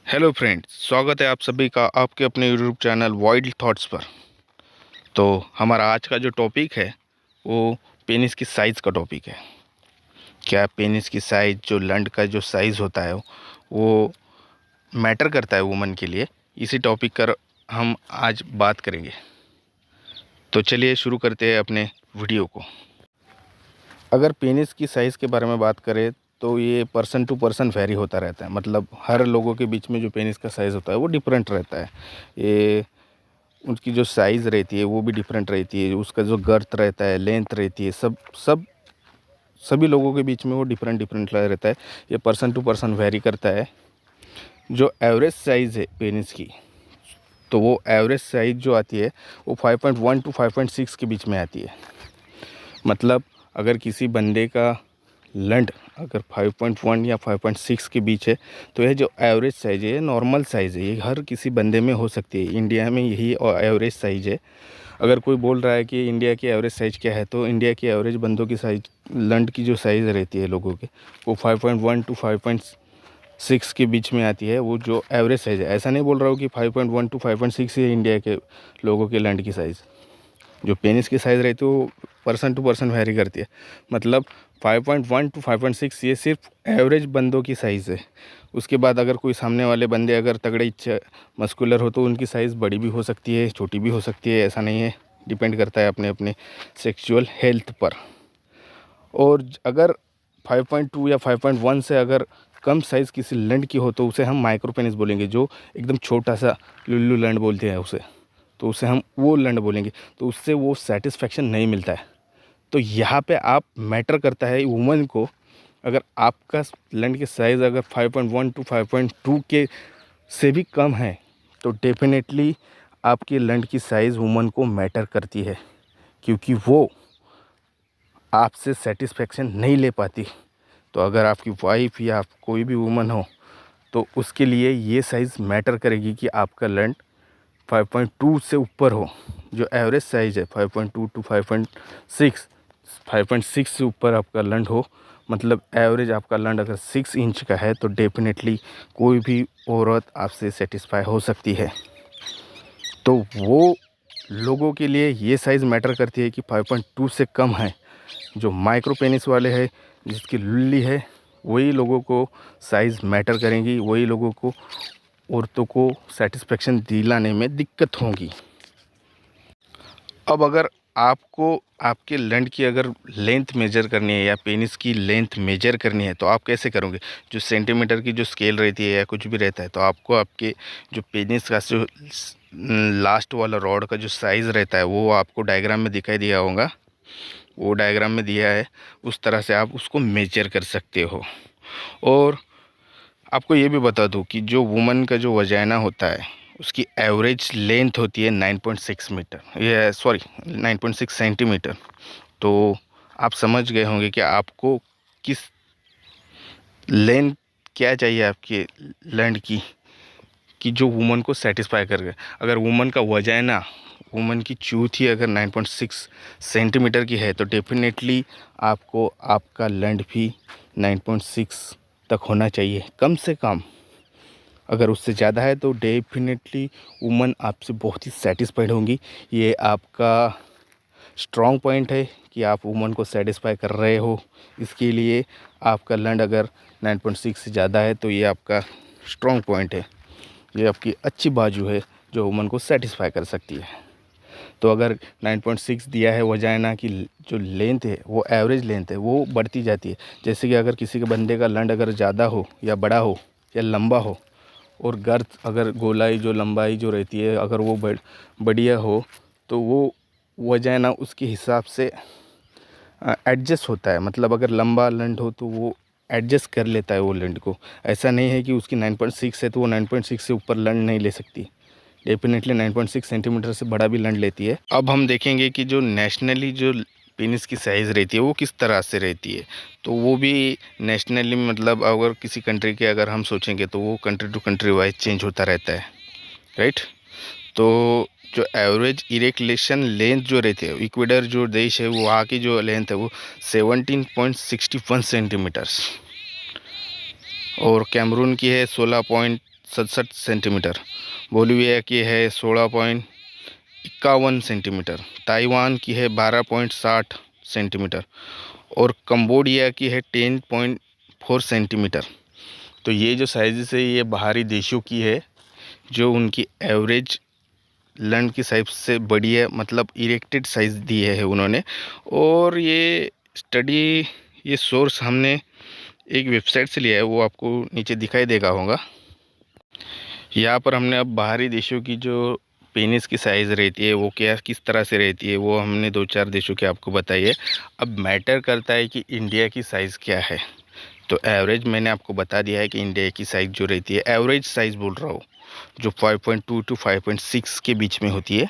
Hello friends, स्वागत है आप सभी का आपके अपने यूट्यूब चैनल वाइल्ड थॉट्स पर। तो हमारा आज का जो टॉपिक है वो पेनिस की साइज़ का टॉपिक है। क्या पेनिस की साइज़, जो लंड का जो साइज़ होता है वो मैटर करता है वुमन के लिए? इसी टॉपिक पर हम आज बात करेंगे। तो चलिए शुरू करते हैं अपने वीडियो को। अगर पेनिस की साइज़ के बारे में बात करें तो ये पर्सन टू पर्सन वेरी होता रहता है। मतलब हर लोगों के बीच में जो पेनिस का साइज़ होता है वो डिफरेंट रहता है। ये उसकी जो साइज़ रहती है वो भी डिफरेंट रहती है, उसका जो गर्थ रहता है, लेंथ रहती है, सभी लोगों के बीच में वो डिफरेंट डिफरेंट रहता है। ये पर्सन टू पर्सन वेरी करता है। जो एवरेज साइज़ है पेनिस की, तो वो एवरेज साइज़ जो आती है वो 5.1 टू 5.6 के बीच में आती है। मतलब अगर किसी बंदे का लंड अगर 5.1 या 5.6 के बीच है तो यह जो एवरेज साइज़ है, ये नॉर्मल साइज़ है, ये हर किसी बंदे में हो सकती है। इंडिया में यही एवरेज साइज़ है। अगर कोई बोल रहा है कि इंडिया की एवरेज साइज़ क्या है, तो इंडिया की एवरेज बंदों की साइज़, लंड की जो साइज़ रहती है लोगों के, वो 5.1 टू 5.6 के बीच में आती है। वो जो एवरेज साइज़ है, ऐसा नहीं बोल रहा हूँ कि 5.1 टू 5.6 है इंडिया के लोगों के लंड की साइज़। जो पेनिस की साइज़ रहती है वो पर्सन टू पर्सन वेरी करती है। मतलब 5.1 टू 5.6 ये सिर्फ एवरेज बंदों की साइज़ है। उसके बाद अगर कोई सामने वाले बंदे अगर तगड़े मस्कुलर हो तो उनकी साइज़ बड़ी भी हो सकती है, छोटी भी हो सकती है, ऐसा नहीं है। डिपेंड करता है अपने अपने सेक्सुअल हेल्थ पर। और अगर 5.2 या 5.1 से अगर कम साइज़ किसी लैंड की हो तो उसे हम माइक्रो पेनिस बोलेंगे। जो एकदम छोटा सा लुल्लू लैंड बोलते हैं उसे, तो उसे हम वो लैंड बोलेंगे। तो उससे वो सेटिस्फेक्शन नहीं मिलता है। तो यहाँ पे आप मैटर करता है वुमन को। अगर आपका लैंड की साइज़ अगर 5.1 टू 5.2 के से भी कम है तो डेफिनेटली आपकी लैंड की साइज़ वुमन को मैटर करती है, क्योंकि वो आपसे सेटिस्फेक्शन नहीं ले पाती। तो अगर आपकी वाइफ या कोई भी वुमन हो तो उसके लिए ये साइज़ मैटर करेगी कि आपका लैंड 5.2 से ऊपर हो। जो एवरेज साइज़ है 5.2 टू 5.6 से ऊपर आपका लंड हो। मतलब एवरेज आपका लंड अगर 6 इंच का है तो डेफिनेटली कोई भी औरत आपसे सेटिस्फाई हो सकती है। तो वो लोगों के लिए ये साइज़ मैटर करती है कि 5.2 से कम है। जो माइक्रो पेनिस वाले हैं, जिसकी लुल्ली है, वही लोगों को साइज़ मैटर करेंगी, वही लोगों को, औरतों को सेटिस्फेक्शन दिलाने में दिक्कत होगी। अब अगर आपको आपके लैंड की अगर लेंथ मेजर करनी है या पेनिस की लेंथ मेजर करनी है तो आप कैसे करोगे? जो सेंटीमीटर की जो स्केल रहती है या कुछ भी रहता है, तो आपको आपके जो पेनिस का जो लास्ट वाला रॉड का जो साइज़ रहता है वो आपको डायग्राम में दिखाई दिया होगा। वो डायग्राम में दिया है, उस तरह से आप उसको मेजर कर सकते हो। और आपको ये भी बता दूं कि जो वुमन का जो वजाइना होता है उसकी एवरेज लेंथ होती है 9.6 मीटर, ये सॉरी 9.6 सेंटीमीटर। तो आप समझ गए होंगे कि आपको किस लेंथ क्या चाहिए आपके लैंड की, कि जो वुमन को सेटिस्फाई कर गए। अगर वुमन का वजाइना, वुमन की चूथ ही अगर 9.6 सेंटीमीटर की है तो डेफिनेटली आपको आपका लैंड भी 9.6 तक होना चाहिए कम से कम। अगर उससे ज़्यादा है तो डेफिनेटली वुमन आपसे बहुत ही सेटिस्फाइड होंगी। ये आपका स्ट्रॉन्ग पॉइंट है कि आप वुमन को सेटिस्फाई कर रहे हो। इसके लिए आपका लैंड अगर 9.6 से ज़्यादा है तो ये आपका स्ट्रॉन्ग पॉइंट है, ये आपकी अच्छी बाजू है जो वुमन को सेटिस्फाई कर सकती है। तो अगर 9.6 दिया है वजाइना की जो लेंथ है वो एवरेज लेंथ है, वो बढ़ती जाती है। जैसे कि अगर किसी के बंदे का लैंड अगर ज़्यादा हो या बड़ा हो या लंबा हो, और गर्थ अगर गोलाई जो लंबाई जो रहती है अगर वो बढ़िया हो, तो वो वजाइना उसके हिसाब से एडजस्ट होता है। मतलब अगर लंबा लैंड हो तो वो एडजस्ट कर लेता है वो लैंड को। ऐसा नहीं है कि उसकी 9.6 है तो वो 9.6 से ऊपर लैंड नहीं ले सकती। डेफिनेटली 9.6 सेंटीमीटर से बड़ा भी लैंड लेती है। अब हम देखेंगे कि जो नेशनली जो पेनिस की साइज़ रहती है वो किस तरह से रहती है। तो वो भी नेशनली, मतलब अगर किसी कंट्री के अगर हम सोचेंगे तो वो country to country wise change होता रहता है, राइट। तो जो एवरेज इरेक्लेशन लेंथ जो रहती है, इक्वेडर जो देश है वहाँ की जो लेंथ है वो 17.61 सेंटीमीटर्स, और कैमरून की है 67 सेंटीमीटर। बोलिविया की है 16.51 सेंटीमीटर। ताइवान की है 12.60 सेंटीमीटर और कंबोडिया की है 10.4 सेंटीमीटर। तो ये जो साइज़ है ये बाहरी देशों की है, जो उनकी एवरेज लैंड की साइज से बड़ी है, मतलब इरेक्टेड साइज़ दी है उन्होंने। और ये स्टडी, ये सोर्स हमने एक वेबसाइट से लिया है, वो आपको नीचे दिखाई देगा होगा। यहाँ पर हमने अब बाहरी देशों की जो पेनिस की साइज़ रहती है वो क्या किस तरह से रहती है वो हमने 2-4 देशों के आपको बताई है। अब मैटर करता है कि इंडिया की साइज़ क्या है। तो एवरेज मैंने आपको बता दिया है कि इंडिया की साइज़ जो रहती है, एवरेज साइज़ बोल रहा हूँ, जो 5.2 to 5.6 के बीच में होती है,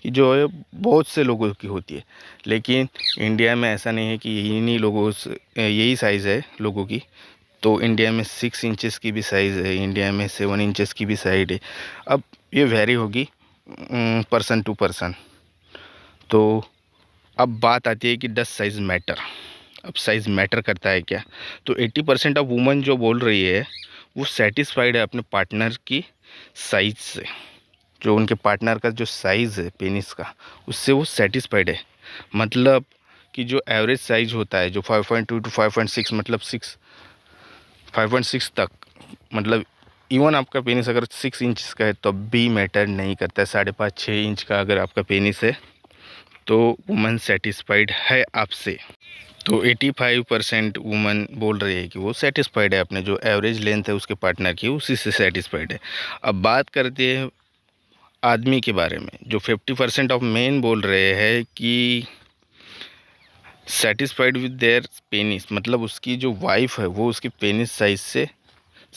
कि जो है बहुत से लोगों की होती है। लेकिन इंडिया में ऐसा नहीं है कि इन्हीं लोगों से यही साइज़ है लोगों की। तो इंडिया में 6 इंचेस की भी साइज़ है, इंडिया में 7 इंचेस की भी साइज़ है। अब ये वेरी होगी पर्सन टू पर्सन। तो अब बात आती है कि डस साइज़ मैटर। अब साइज़ मैटर करता है क्या? तो 80% ऑफ वुमन जो बोल रही है वो सेटिस्फाइड है अपने पार्टनर की साइज़ से। जो उनके पार्टनर का जो साइज़ है पेनिस का, उससे वो सेटिस्फाइड है। मतलब कि जो एवरेज साइज़ होता है, जो 5.2 to 5.6, मतलब 5.6 तक, मतलब इवन आपका पेनिस अगर 6 इंच का है तो भी मैटर नहीं करता है। 5.5-6 इंच का अगर आपका पेनिस है तो वुमन सेटिस्फाइड है आपसे। तो 85% वुमन बोल रही है कि वो सेटिस्फाइड है, अपने जो एवरेज लेंथ है उसके पार्टनर की, उसी से सेटिस्फाइड है। अब बात करते हैं आदमी के बारे में। जो 50% ऑफ मेन बोल रहे हैं कि सेटिस्फाइड विद देयर पेनिस, मतलब उसकी जो वाइफ है वो उसकी पेनिस साइज से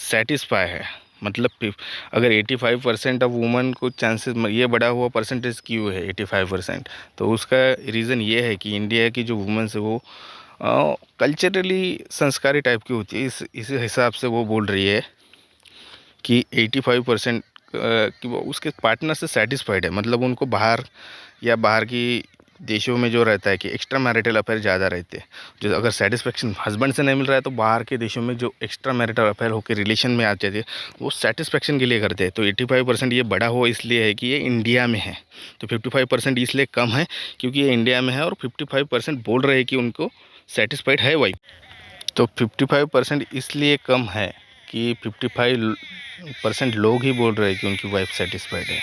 सेटिस्फाई है। मतलब अगर 85% ऑफ वुमन को चांसेस, ये बढ़ा हुआ परसेंटेज क्यों है 85%? तो उसका रीज़न ये है कि इंडिया की जो वुमेंस है वो कल्चरली संस्कारी टाइप की होती है। इस हिसाब से वो बोल रही है कि 85% कि वो उसके पार्टनर से सेटिस्फाइड है। मतलब उनको बाहर या बाहर की देशों में जो रहता है कि एक्स्ट्रा मैरिटल अफेयर ज़्यादा रहते हैं। जो अगर सेटिस्फेक्शन हस्बैंड से नहीं मिल रहा है तो बाहर के देशों में जो एक्स्ट्रा मैरिटल अफेयर होकर रिलेशन में आ जाते हैं वो सेटिस्फेक्शन के लिए करते हैं। तो 85% ये बढ़ा हुआ इसलिए है कि ये इंडिया में है। तो 55% इसलिए कम है क्योंकि ये इंडिया में है, और 55% बोल रहे हैं कि उनको सेटिस्फाइड है वाइफ। तो 55% इसलिए कम है कि 55% लोग ही बोल रहे हैं कि उनकी वाइफ सेटिस्फाइड है।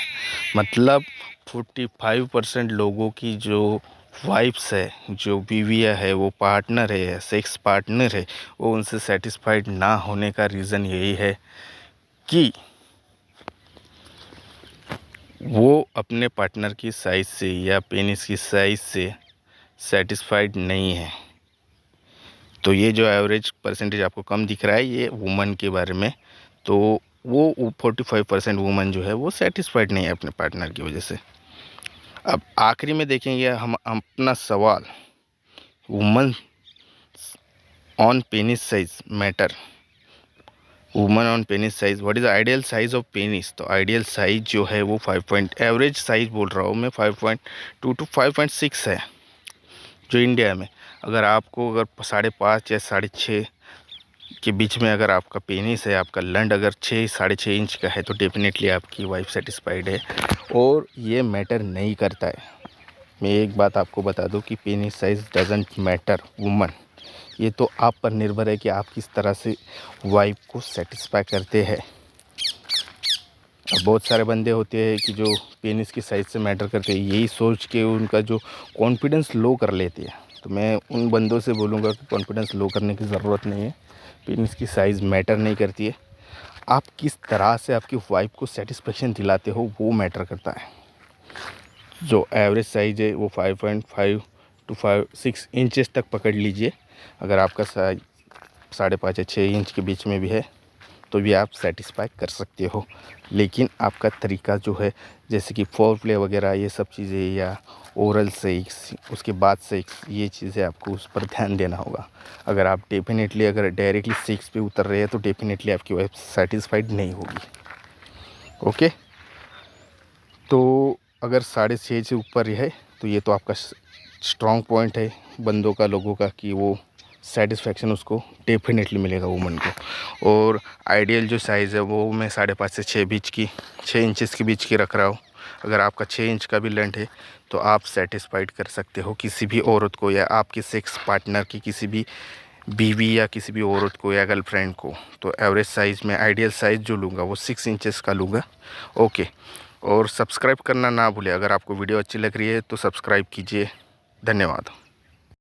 मतलब 45% लोगों की जो वाइफ्स है, जो बीवियाँ है, वो पार्टनर है, सेक्स पार्टनर है, वो उनसे सेटिस्फाइड ना होने का रीज़न यही है कि वो अपने पार्टनर की साइज़ से या पेनिस की साइज़ से सेटिस्फाइड नहीं है। तो ये जो एवरेज परसेंटेज आपको कम दिख रहा है ये वुमन के बारे में। तो वो 45% वुमन जो है वो सेटिस्फाइड नहीं है अपने पार्टनर की वजह से। अब आखिरी में देखेंगे हम अपना सवाल, woman on penis size matter. Woman on penis size, what is the ideal size of penis? तो आइडियल साइज जो है वो एवरेज साइज बोल रहा हूँ मैं, 5.2 to 5.6 है जो इंडिया में। अगर आपको अगर 5.5 या 6.5 के बीच में अगर आपका पेनिस है, आपका लंड अगर 6-6.5 इंच का है तो डेफिनेटली आपकी वाइफ सेटिस्फाइड है और ये मैटर नहीं करता है। मैं एक बात आपको बता दूं कि penis size doesn't matter woman. ये तो आप पर निर्भर है कि आप किस तरह से वाइफ को सेटिस्फाई करते हैं। अब बहुत सारे बंदे होते हैं कि जो पेनिस की साइज़ से मैटर करते हैं, यही सोच के उनका जो कॉन्फिडेंस लो कर लेते हैं। तो मैं उन बंदों से बोलूँगा कि कॉन्फिडेंस लो करने की ज़रूरत नहीं है। पेनिस की साइज़ मैटर नहीं करती है, आप किस तरह से आपकी वाइफ को सेटिस्फेक्शन दिलाते हो वो मैटर करता है। जो एवरेज साइज़ है वो 5.5 to 6 इंचेस तक पकड़ लीजिए। अगर आपका साइज 5.5 या 6 इंच के बीच में भी है तो भी आप सेटिस्फाई कर सकते हो। लेकिन आपका तरीका जो है, जैसे कि फोर प्ले वगैरह ये सब चीज़ें, या ओरल सेक्स, उसके बाद सेक्स, ये चीज़ें आपको उस पर ध्यान देना होगा। अगर आप डेफिनेटली अगर डायरेक्टली सेक्स पे उतर रहे हैं तो डेफिनेटली आपकी वाइफ सेटिस्फाइड नहीं होगी। ओके, तो अगर 6.5 से ऊपर है तो ये तो आपका स्ट्रॉन्ग पॉइंट है बंदों का, लोगों का, कि वो सेटिस्फेक्शन उसको डेफिनेटली मिलेगा वुमन को। और आइडियल जो साइज़ है वो मैं 5.5 से 6 इंचेस के बीच की रख रहा हूँ। अगर आपका 6 इंच का भी लेंथ है तो आप सेटिस्फाइड कर सकते हो किसी भी औरत को, या आपके सेक्स पार्टनर की किसी भी बीवी या किसी भी औरत को या गर्लफ्रेंड को। तो एवरेज साइज़ में आइडियल साइज़ जो लूँगा वो 6 इंचेस का लूँगा। ओके, और सब्सक्राइब करना ना भूलें। अगर आपको वीडियो अच्छी लग रही है तो सब्सक्राइब कीजिए। धन्यवाद।